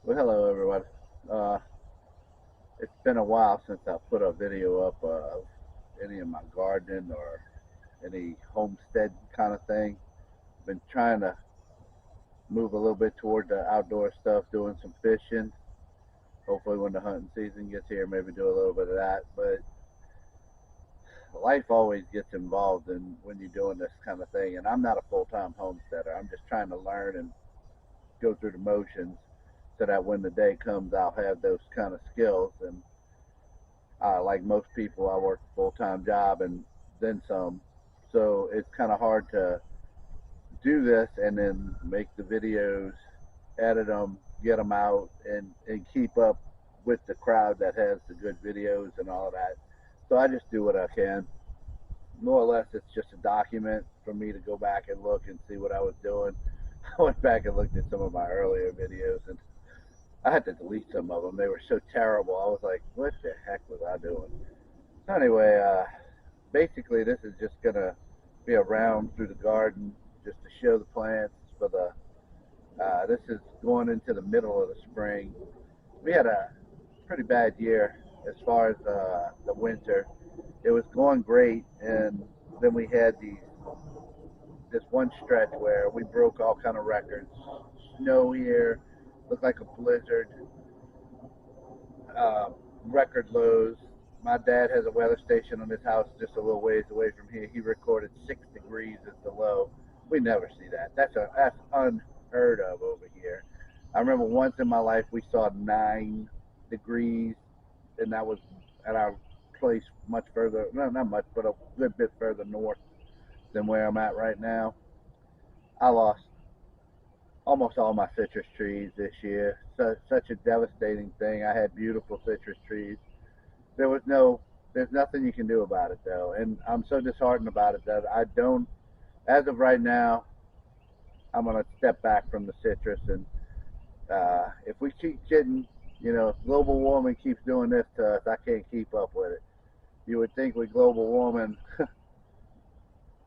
Well, hello everyone. Uh, it's been a while since I put a video up of any of my gardening or any homestead kind of thing. Been trying to move a little bit toward the outdoor stuff, doing some fishing. Hopefully, when the hunting season gets here, maybe do a little bit of that. But life always gets involved in when you're doing this kind of thing. And I'm not a full-time homesteader. I'm just trying to learn and go through the motions so that when the day comes, I'll have those kind of skills. And like most people, I work a full time job and then some. So it's kind of hard to do this and then make the videos, edit them, get them out, and keep up with the crowd that has the good videos and all of that. So I just do what I can. More or less, it's just a document for me to go back and look and see what I was doing. I went back and looked at some of my earlier videos and I had to delete some of them. They were so terrible. I was like, what the heck was I doing? So anyway, basically this is just gonna be a round through the garden just to show the plants for the. This is going into the middle of the spring. We had a pretty bad year as far as the winter. It was going great, and then we had this one stretch where we broke all kind of records. Snow here, looked like a blizzard. uh, Record lows. My dad has a weather station on his house just a little ways away from here. He recorded 6 degrees as the low. We never see that. That's unheard of over here. I remember once in my life we saw 9 degrees, and that was at our place much further. No, not much, but a good bit further north than where I'm at right now. I lost almost all my citrus trees this year. Such a devastating thing. I had beautiful citrus trees. There was no, there's nothing you can do about it though, and I'm so disheartened about it that I don't. As of right now, I'm gonna step back from the citrus, and if we keep getting, if global warming keeps doing this to us, I can't keep up with it. You would think with global warming,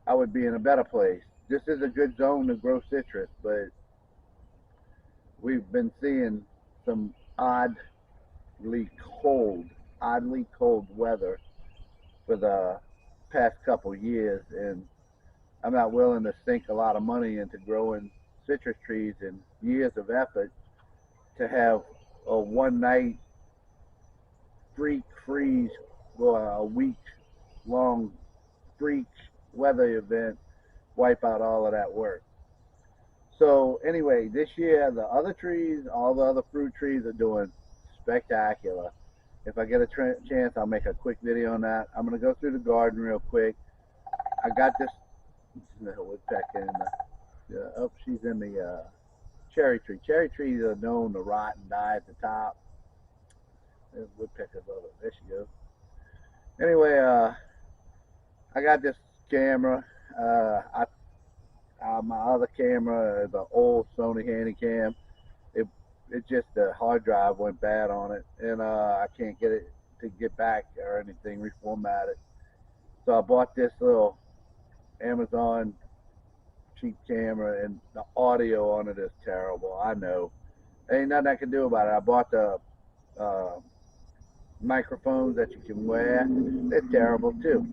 I would be in a better place. This is a good zone to grow citrus, but we've been seeing some cold, oddly cold weather for the past couple years, and I'm not willing to sink a lot of money into growing citrus trees and years of effort to have a one night freak freeze or a week long freak weather event wipe out all of that work. So anyway, this year the other trees, all the other fruit trees are doing spectacular. If I get a chance, I'll make a quick video on that. I'm gonna go through the garden real quick. I got this woodpecker in oh, she's in the cherry tree. Cherry trees are known to rot and die at the top. There's woodpeckers over there. There she goes. Anyway, I got this camera. My other camera is an old Sony Handycam. It it just the hard drive went bad on it, and I can't get it to get back or anything reformatted. So I bought this little Amazon cheap camera, and the audio on it is terrible. I know. There ain't nothing I can do about it. I bought the uh, microphones that you can wear. They're terrible too.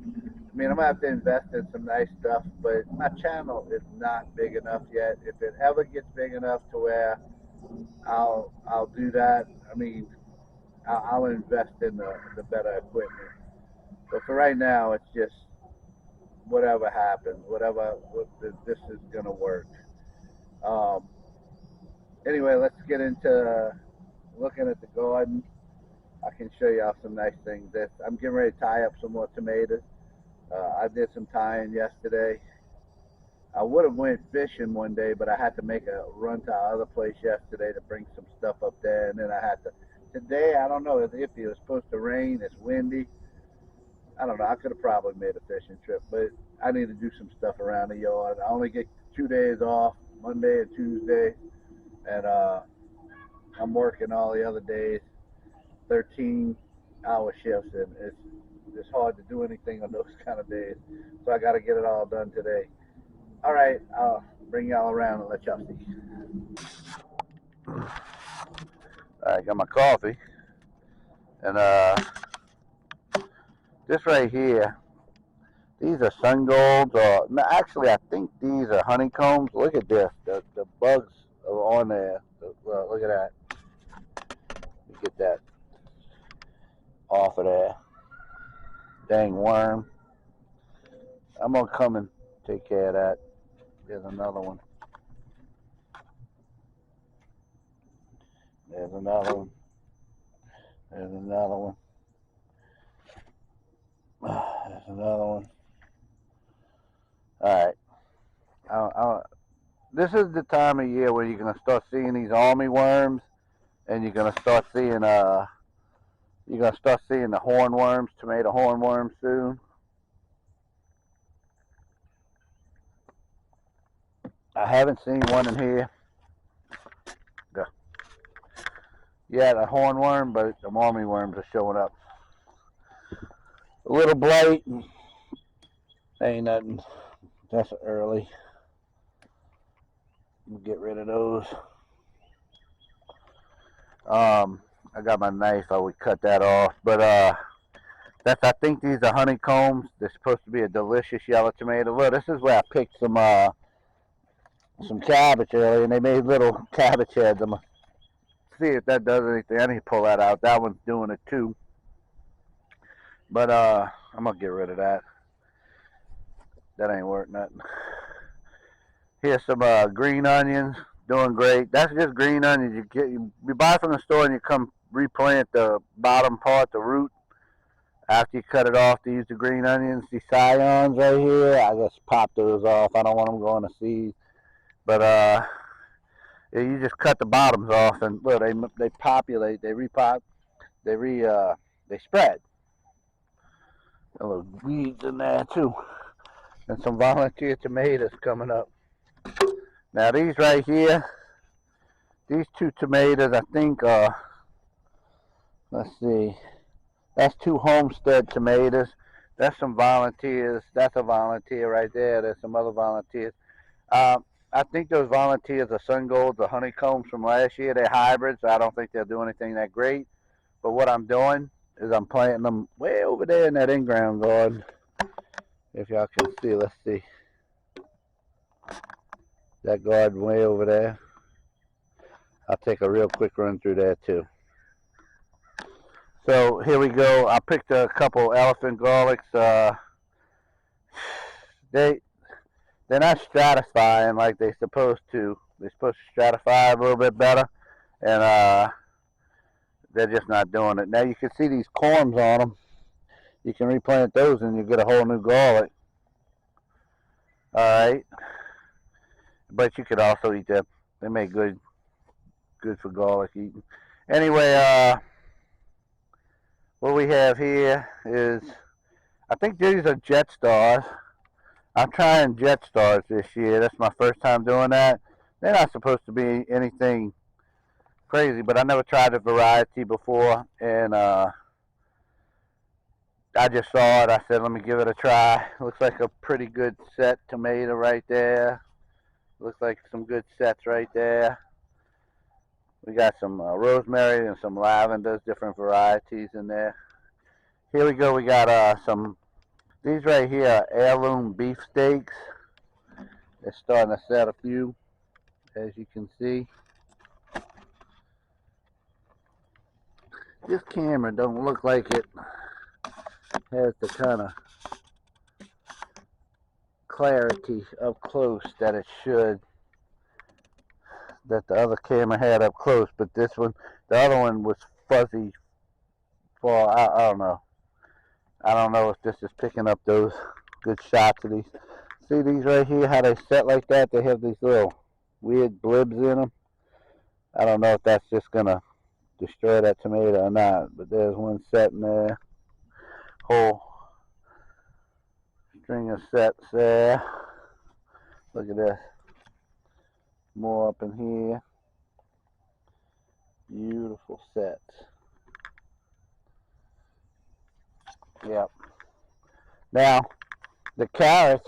I mean, I'm gonna have to invest in some nice stuff, but my channel is not big enough yet. If it ever gets big enough to where I'll do that. I mean, I'll invest in the better equipment. But for right now, it's just whatever happens, this is gonna work. Um, anyway, let's get into looking at the garden. I can show y'all some nice things. I'm getting ready to tie up some more tomatoes. I did some tying yesterday. I would have went fishing one day, but I had to make a run to our other place yesterday to bring some stuff up there, and then I had to. Today, I don't know if it was supposed to rain. It's windy. I don't know. I could have probably made a fishing trip, but I need to do some stuff around the yard. I only get 2 days off, Monday and Tuesday, and I'm working all the other days, 13-hour shifts, and it's hard to do anything on those kind of days. So I got to get it all done today. All right, I'll bring y'all around and let y'all see. I got my coffee. And this right here, these are sun golds. Or no, actually, I think these are honeycombs. Look at this. The bugs are on there. Look at that. Let me get that off of there. Dang worm. I'm going to come and take care of that. There's another one. There's another one. There's another one. There's another one. All right. This is the time of year where you're going to start seeing these army worms, and you're going to start seeing the hornworms, tomato hornworms soon. I haven't seen one in here. Yeah, the hornworm, but the army worms are showing up. A little blight, ain't nothing. That's early. We'll get rid of those. I got my knife. I would cut that off, but I think these are honeycombs. They're supposed to be a delicious yellow tomato. Look, this is where I picked some cabbage earlier, and they made little cabbage heads. I'm gonna see if that does anything. I need to pull that out. That one's doing it too. But I'm gonna get rid of that. That ain't worth nothing. Here's some green onions, doing great. That's just green onions. You buy from the store and you come replant the bottom part, the root. After you cut it off to use the green onions, these scions right here, I just pop those off. I don't want them going to seed. But you just cut the bottoms off, and look, they populate, they spread. A little weeds in there too, and some volunteer tomatoes coming up. Now these right here, these two tomatoes, I think, let's see, that's two homestead tomatoes. That's some volunteers. That's a volunteer right there. There's some other volunteers. I think those volunteers are sun golds, the honeycombs from last year. They're hybrids. I don't think they'll do anything that great. But what I'm doing is I'm planting them way over there in that Inground garden. If y'all can see, let's see. That garden way over there. I'll take a real quick run through there too. So here we go. I picked a couple elephant garlics. They're not stratifying like they're supposed to. They're supposed to stratify a little bit better, and they're just not doing it. Now you can see these corms on them. You can replant those and you get a whole new garlic. All right, but you could also eat them. They make good for garlic eating. Anyway, what we have here is, I think these are Jet Stars. I'm trying Jet Stars this year. That's my first time doing that. They're not supposed to be anything crazy, but I never tried a variety before, and I just saw it. I said, let me give it a try. Looks like a pretty good set tomato right there. Looks like some good sets right there. We got some rosemary and some lavenders, different varieties in there. Here we go. We got these right here are heirloom beef steaks. They're starting to set a few, as you can see. This camera don't look like it has the kind of clarity up close that it should, that the other camera had up close, but this one, the other one was fuzzy for, I don't know. I don't know if this is picking up those good shots of these. See these right here, how they set like that? They have these little weird blibs in them. I don't know if that's just going to destroy that tomato or not, but there's one set in there. Whole string of sets there. Look at this. More up in here. Beautiful sets. Yep. Now, the carrots,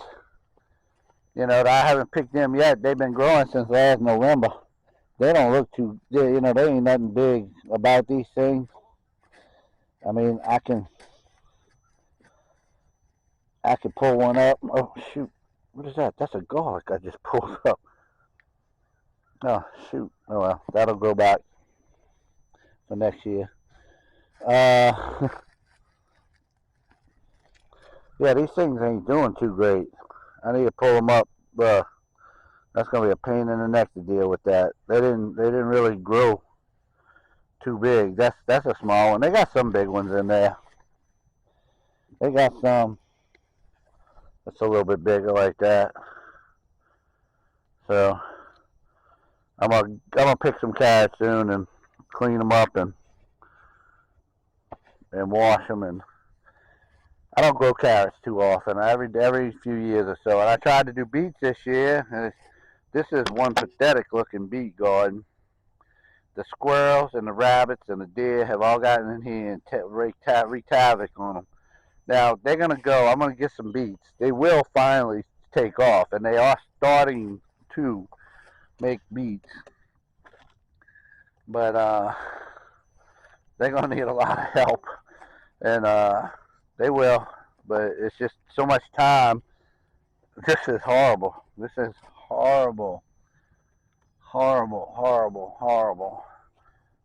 you know, I haven't picked them yet. They've been growing since last November. they don't look too, you know, they ain't nothing big about these things. I mean, I can pull one up. Oh shoot, what is that? That's a garlic I just pulled up. Oh shoot. Oh well, that'll go back for next year. Yeah, these things ain't doing too great. I need to pull them up. That's gonna be a pain in the neck to deal with that. They didn't really grow too big. That's a small one. They got some big ones in there. They got some that's a little bit bigger like that. So I'm gonna pick some carrots soon and clean them up and wash them. And I don't grow carrots too often. Every few years or so. And I tried to do beets this year. And this is one pathetic looking beet garden. The squirrels and the rabbits and the deer have all gotten in here and wreaked havoc on them. Now they're gonna go. I'm gonna get some beets. They will finally take off, and they are starting to make beets. But they're gonna need a lot of help, and they will. But it's just so much time. This is horrible. This is horrible, horrible, horrible, horrible.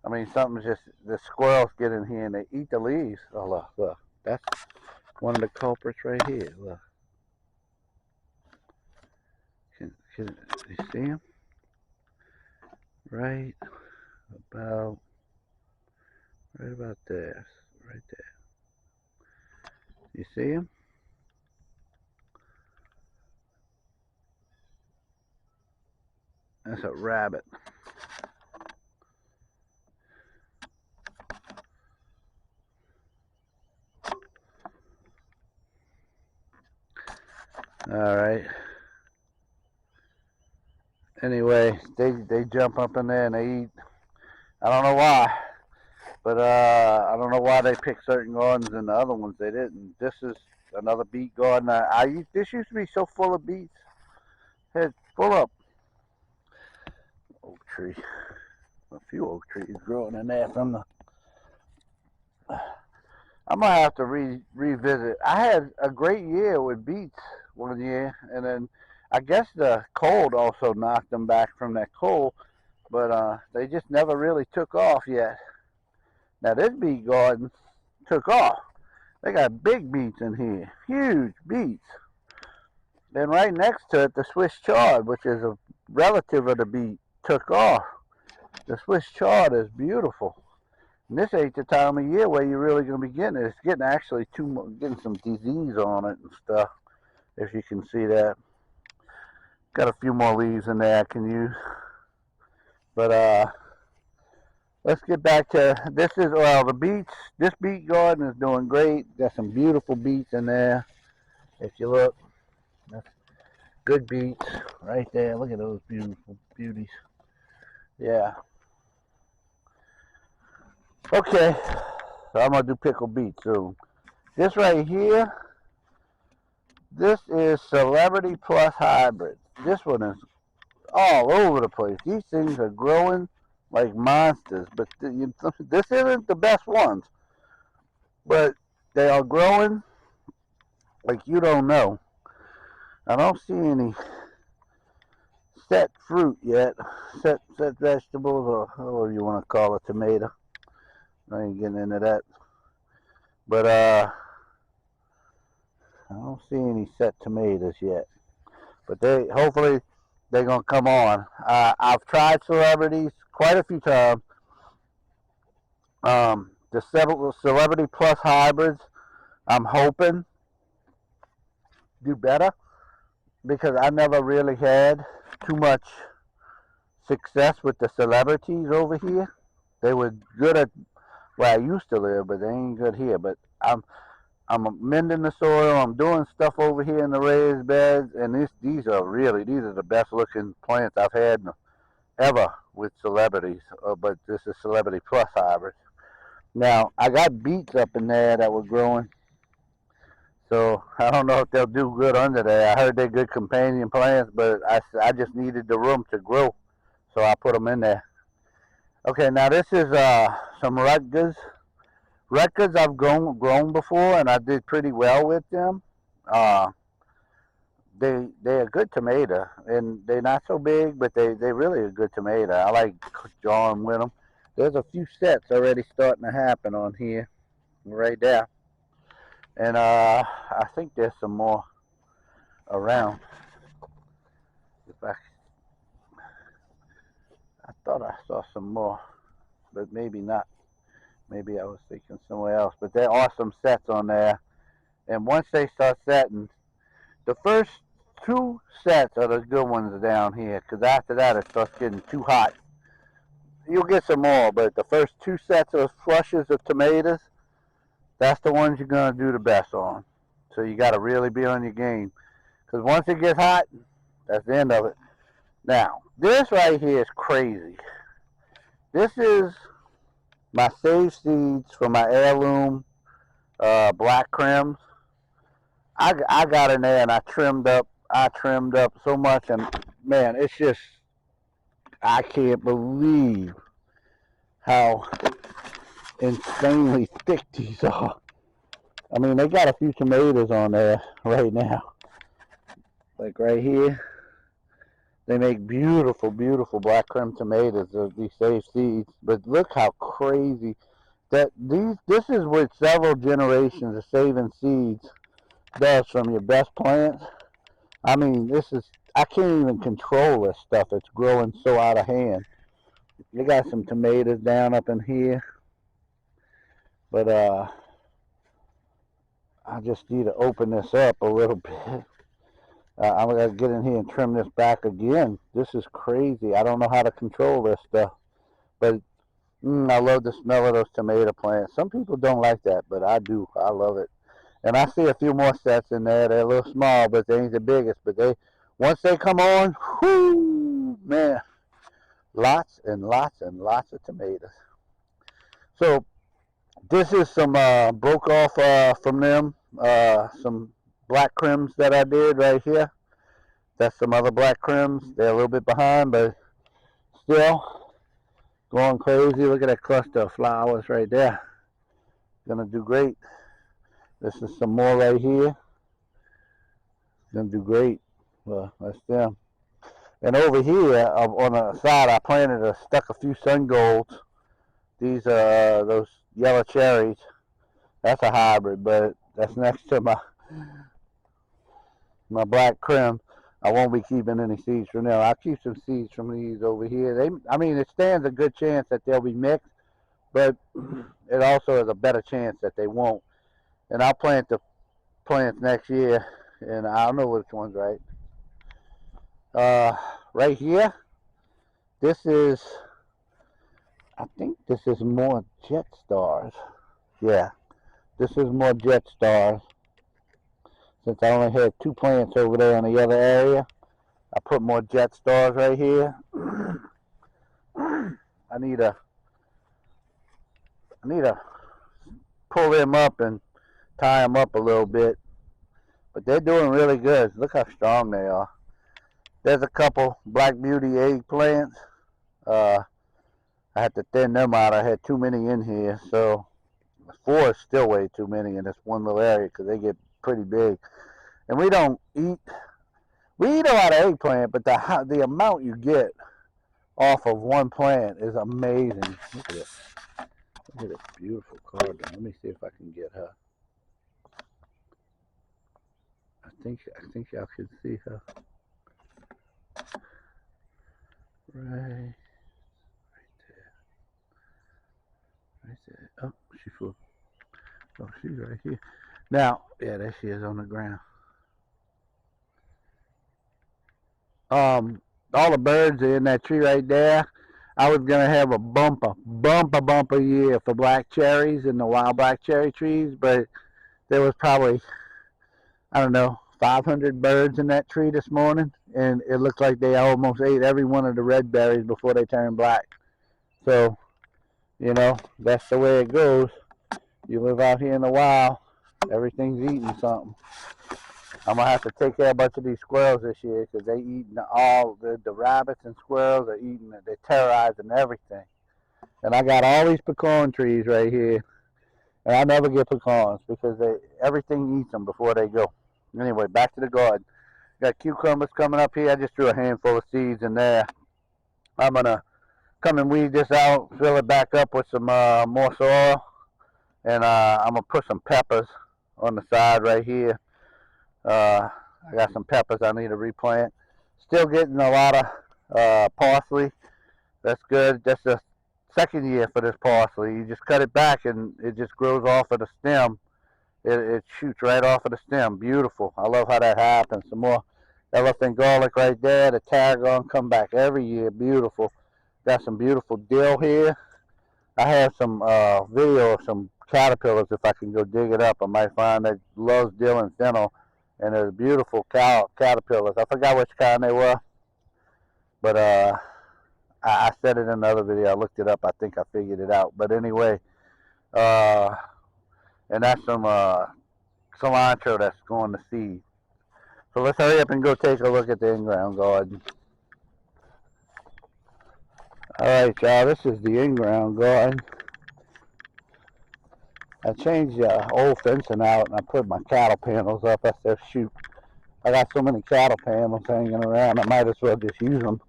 I mean, something's just the squirrels get in here and they eat the leaves. Oh look, that's one of the culprits right here. Look, can you see him? Right about there, right there. You see him? That's a rabbit. All right. Anyway, they jump up in there and they eat. I don't know why, but I don't know why they pick certain gardens and the other ones they didn't. This is another beet garden. This used to be so full of beets. It's full up. Oak tree. A few oak trees growing in there from the. I'm gonna have to revisit. I had a great year with beets one year, and then I guess the cold also knocked them back from that cold, but they just never really took off yet. Now this beet garden took off. They got big beets in here, huge beets. Then right next to it, the Swiss chard, which is a relative of the beet, took off. The Swiss chard is beautiful. And this ain't the time of year where you're really going to be getting it. It's getting actually getting some disease on it and stuff, if you can see that. Got a few more leaves in there I can use. But let's get back to the beets. This beet garden is doing great. Got some beautiful beets in there. If you look, that's good beets right there. Look at those beautiful beauties. Yeah. Okay, so I'm gonna do pickled beets soon. This right here, this is Celebrity Plus Hybrid. This one is all over the place. These things are growing like monsters, but this isn't the best ones. But they are growing like you don't know. I don't see any set fruit yet, set vegetables, or whatever you want to call a tomato. I ain't getting into that. But I don't see any set tomatoes yet. But hopefully they're gonna come on. I've tried celebrities quite a few times. The Celebrity Plus hybrids, I'm hoping do better because I never really had too much success with the celebrities over here. They were good at where I used to live, but they ain't good here. But I'm mending the soil. I'm doing stuff over here in the raised beds, and these are the best looking plants I've had ever with celebrities. But this is Celebrity Plus hybrid. Now I got beets up in there that were growing, so I don't know if they'll do good under there. I heard they're good companion plants, but I just needed the room to grow so I put them in there. Okay, now this is some Rutgers. Rutgers I've grown before, and I did pretty well with them. They're a good tomato, and they're not so big, but they really a good tomato. I like drawing with them. There's a few sets already starting to happen on here, right there, and I think there's some more around. If I thought I saw some more, but maybe not. Maybe I was thinking somewhere else. But there are some sets on there, and once they start setting, the first two sets are the good ones down here, because after that it starts getting too hot. You'll get some more, but the first two sets of flushes of tomatoes, that's the ones you're going to do the best on. So you got to really be on your game, because once it gets hot, that's the end of it. Now, this right here is crazy. This is my saved seeds for my heirloom black crims. I got in there and I trimmed up so much, and man, it's just, I can't believe how insanely thick these are. I mean, they got a few tomatoes on there right now, like right here. They make beautiful, beautiful black creme tomatoes of these saved seeds. But look how crazy that this is what several generations of saving seeds does from your best plants. I mean, I can't even control this stuff. It's growing so out of hand. They got some tomatoes down up in here, but I just need to open this up a little bit. I'm going to get in here and trim this back again. This is crazy. I don't know how to control this stuff, but I love the smell of those tomato plants. Some people don't like that, but I do. I love it. And I see a few more sets in there. They're a little small, but they ain't the biggest. But once they come on, whoo, man, lots and lots and lots of tomatoes. So this is some broke off from them, some black crims that I did right here. That's some other black crims. They're a little bit behind, but still going crazy. Look at that cluster of flowers right there. Gonna do great. This is some more right here. Gonna do great. Well, that's them. And over here on the side, I stuck a few sun golds. These are those yellow cherries. That's a hybrid, but that's next to my black crim. I won't be keeping any seeds from them. I'll keep some seeds from these over here. I mean, it stands a good chance that they'll be mixed, but it also has a better chance that they won't. And I'll plant the plants next year, and I don't know which one's right. Right here, I think this is more jet stars. Yeah, this is more jet stars. Since I only had two plants over there in the other area, I put more jet stars right here. I need to pull them up and tie them up a little bit. But they're doing really good. Look how strong they are. There's a couple Black Beauty eggplants. I had to thin them out. I had too many in here, so 4 is still way too many in this one little area because they get pretty big. And we eat a lot of eggplant, but the amount you get off of one plant is amazing. Look at it. Look at this beautiful cardinal. Let me see if I can get her. I think y'all can see her. Right there. Right there. Oh, she flew. Oh, she's right here. Now, yeah, there she is on the ground. All the birds are in that tree right there. I was gonna have a bumper year for black cherries and the wild black cherry trees, but there was probably, I don't know, 500 birds in that tree this morning, and it looked like they almost ate every one of the red berries before they turned black. So, that's the way it goes. You live out here in the wild, everything's eating something. I'm gonna have to take care of a bunch of these squirrels this year because they eating all the rabbits and squirrels are eating it. They're terrorizing everything. And I got all these pecan trees right here, and I never get pecans because everything eats them before they go. Anyway, back to the garden. Got cucumbers coming up here. I just threw a handful of seeds in there. I'm gonna come and weed this out, fill it back up with some more soil, and I'm gonna put some peppers on the side right here. I got some peppers I need to replant. Still getting a lot of parsley. That's good. That's the second year for this parsley. You just cut it back and it just grows off of the stem. It shoots right off of the stem. Beautiful. I love how that happens. Some more elephant garlic right there. The tarragon come back every year. Beautiful. Got some beautiful dill here. I have some video of some caterpillars. If I can go dig it up, I might find that loves dill and fennel. And there's beautiful caterpillars. I forgot which kind they were, but I said it in another video. I looked it up. I think I figured it out. But anyway, uh, and that's some cilantro that's going to seed. So let's hurry up and go take a look at the in-ground garden. All right, y'all. This is the in-ground garden. I changed the old fencing out and I put my cattle panels up. I said, shoot, I got so many cattle panels hanging around. I might as well just use them.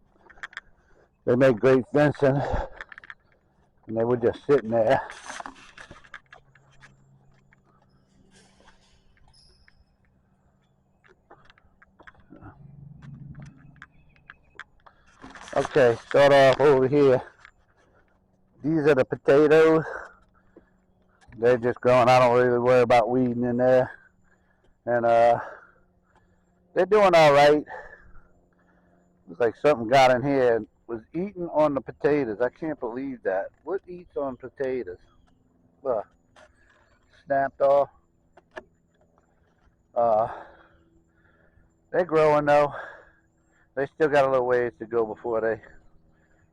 They make great fencing, and they were just sitting there. Okay, start off over here. These are the potatoes. They're just growing. I don't really worry about weeding in there. And they're doing all right. Looks like something got in here and was eating on the potatoes. I can't believe that. What eats on potatoes? Snapped off. Uh, they're growing though. They still got a little ways to go before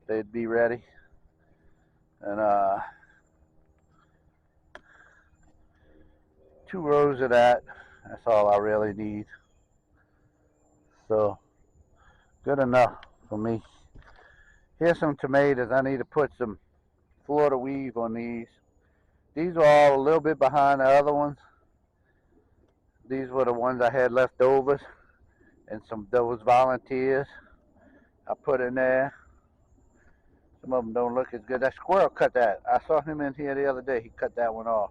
they'd be ready. And 2 rows of that. That's all I really need. So good enough for me. Here's some tomatoes. I need to put some Florida weave on these. These were all a little bit behind the other ones. These were the ones I had left over, and some those volunteers I put in there. Some of them don't look as good. That squirrel cut that. I saw him in here the other day. He cut that one off.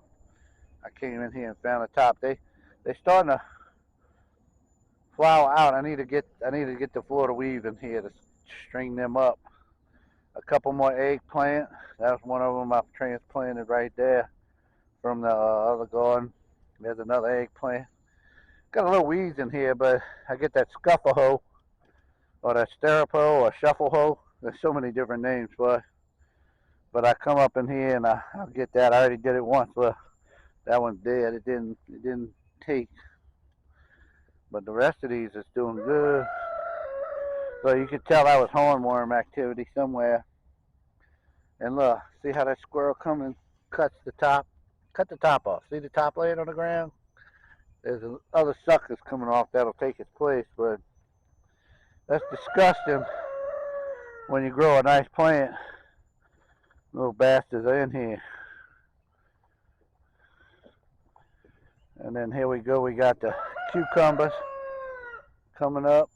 I came in here and found the top. They starting to flower out. I need to get the Florida weave in here to string them up. A couple more eggplant. That was one of them I've transplanted right there from the other garden. There's another eggplant. Got a little weeds in here, but I get that scuffle hoe or that stirrupo or shuffle hoe. There's so many different names for it. But I come up in here and I'll get that. I already did it once, but that one's dead. It didn't take. But the rest of these is doing good. So you could tell that was hornworm activity somewhere. And look, see how that squirrel comes and cuts the top? Cut the top off. See the top laying on the ground? There's other suckers coming off that'll take its place, but that's disgusting when you grow a nice plant. Little bastards are in here. And then here we go, we got the cucumbers coming up.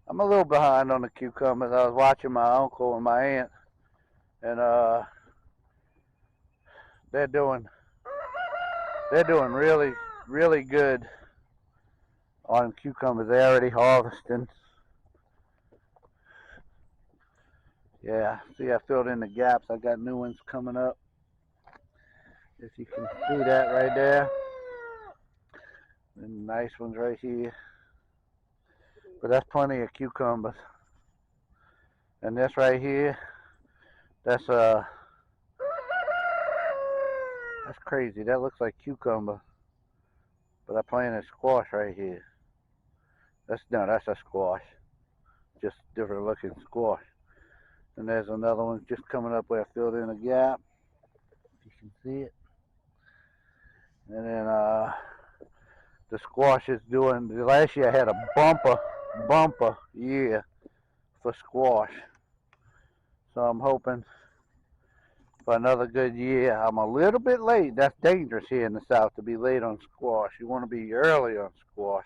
I'm a little behind on the cucumbers. I was watching my uncle and my aunt, and they're doing really, really good on cucumbers. They're already harvesting. Yeah, see I filled in the gaps. I got new ones coming up. If you can see that right there. And nice ones right here. But that's plenty of cucumbers. And this right here, that's crazy. That looks like cucumber. But I planted squash right here. That's a squash. Just different looking squash. And there's another one just coming up where I filled in a gap. If you can see it. And then the squash is doing. Last year I had a bumper year for squash. So I'm hoping for another good year. I'm a little bit late. That's dangerous here in the South to be late on squash. You want to be early on squash.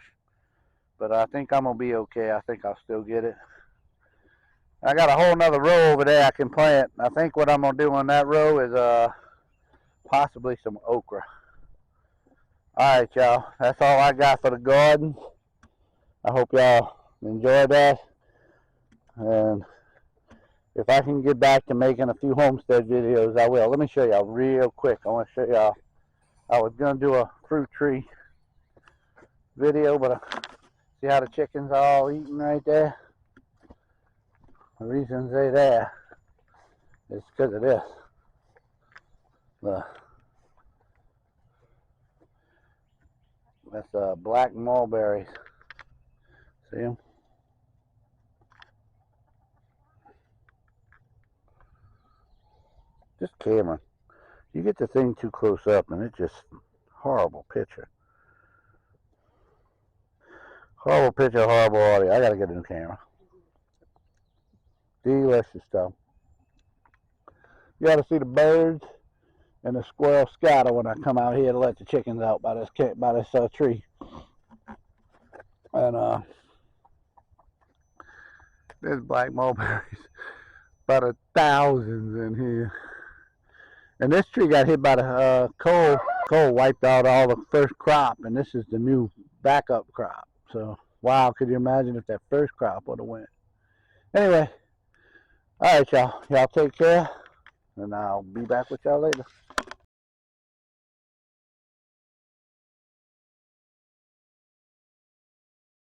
But I think I'm going to be okay. I think I'll still get it. I got a whole nother row over there I can plant. I think what I'm going to do on that row is possibly some okra. All right, y'all. That's all I got for the garden. I hope y'all enjoy that. And if I can get back to making a few homestead videos, I will. Let me show y'all real quick. I want to show y'all. I was going to do a fruit tree video, but see how the chickens are all eating right there? The reason they're there is because of this. That's black mulberries. See them? This camera, you get the thing too close up and it's just horrible picture. Horrible picture, horrible audio. I gotta get a new camera. Delicious stuff. You gotta see the birds and the squirrel scatter when I come out here to let the chickens out by this tree. And there's black mulberries, about 1,000 in here. And this tree got hit by the coal. Coal wiped out all the first crop, and this is the new backup crop. So, wow, could you imagine if that first crop would have went? Anyway, all right, y'all. Y'all take care, and I'll be back with y'all later.